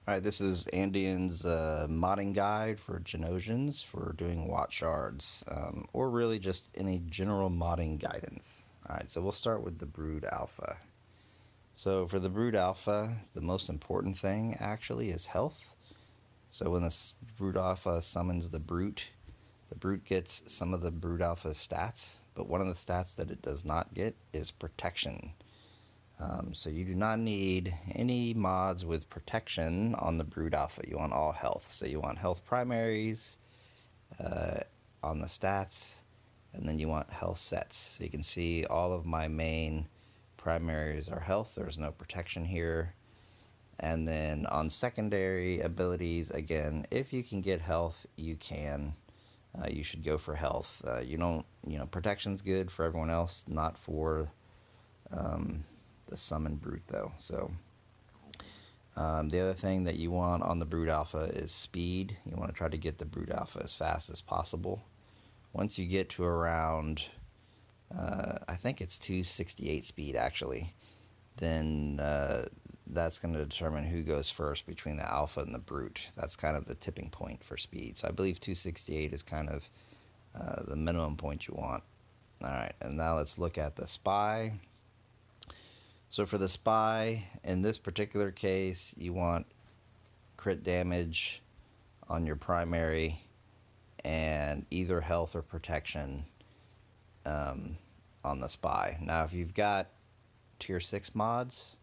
Alright, this is Andien's modding guide for Genosians for doing Watt shards, or really just any general modding guidance. Alright, so we'll start with the Brood Alpha. So for the Brood Alpha, the most important thing actually is health. So when the Brood Alpha summons the Brute gets some of the Brood Alpha's stats, but one of the stats that it does not get is protection. So you do not need any mods with protection on the Brood Alpha. You want all health. So you want health primaries on the stats, and then you want health sets. So you can see all of my main primaries are health. There's no protection here. And then on secondary abilities, again, if you can get health, you can. You should go for health. Protection's good for everyone else, not for the summon Brute though. So the other thing that you want on the Brood Alpha is speed. You want to try to get the Brood Alpha as fast as possible. Once you get to around I think it's 268 speed actually, then that's going to determine who goes first between the Alpha and the Brute. That's kind of the tipping point for speed. So I believe 268 is kind of the minimum point you want. Alright, and now let's look at the Spy. So for the Spy, in this particular case, you want crit damage on your primary and either health or protection on the Spy. Now if you've got tier 6 mods,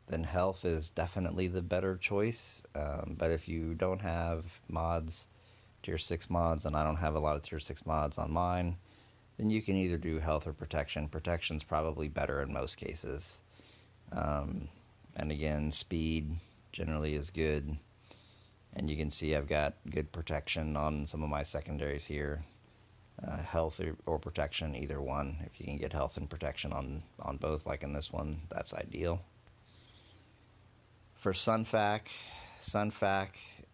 then health is definitely the better choice. But if you don't have mods, tier 6 mods, and I don't have a lot of tier 6 mods on mine, then you can either do health or protection. Protection's probably better in most cases. And again, speed generally is good. And you can see I've got good protection on some of my secondaries here. Health or protection, either one. If you can get health and protection on both, like in this one, that's ideal. For Sunfac,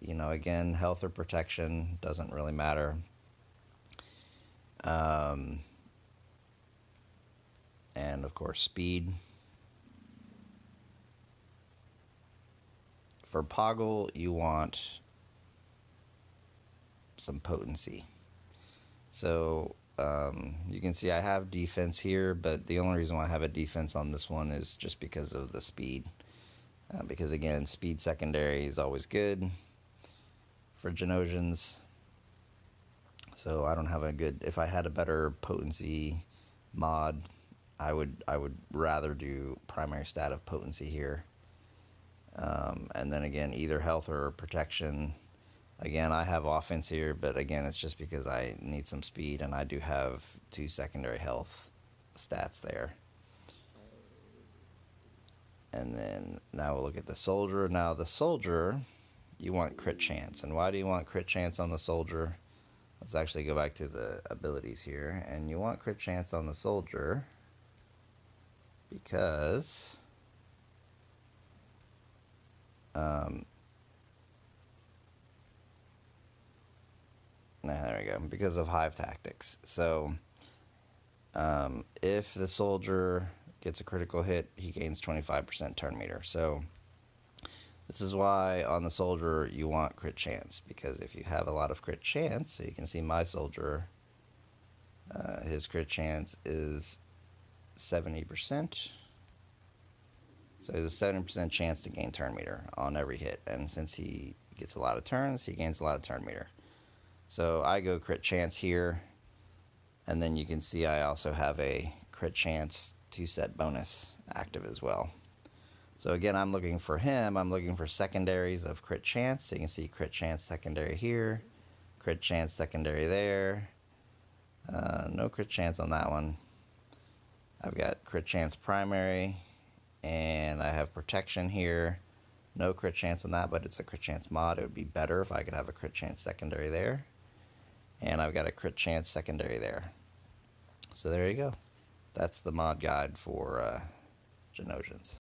again, health or protection, doesn't really matter. And of course, speed. For Poggle, you want some potency. So you can see I have defense here, but the only reason why I have a defense on this one is just because of the speed. Because again, speed secondary is always good for Genosians. So I don't have a good. If I had a better potency mod, I would rather do primary stat of potency here. And then again, either health or protection. Again, I have offense here, but again, it's just because I need some speed, and I do have 2 secondary health stats there. And then now we'll look at the Soldier. Now the Soldier, you want crit chance. And why do you want crit chance on the Soldier? Let's actually go back to the abilities here. And you want crit chance on the Soldier because there we go, because of hive tactics. So if the Soldier gets a critical hit, he gains 25% turn meter. So this is why on the Soldier you want crit chance, because if you have a lot of crit chance, so you can see my Soldier, his crit chance is 70%. So there's a 70% chance to gain turn meter on every hit, and since he gets a lot of turns, he gains a lot of turn meter. So I go crit chance here, and then you can see I also have a crit chance 2-set bonus active as well. So again, I'm looking for him. I'm looking for secondaries of crit chance. So you can see crit chance secondary here, crit chance secondary there. No crit chance on that one. I've got crit chance primary, and I have protection here. No crit chance on that, but it's a crit chance mod. It would be better if I could have a crit chance secondary there. And I've got a crit chance secondary there. So there you go. That's the mod guide for Genosians.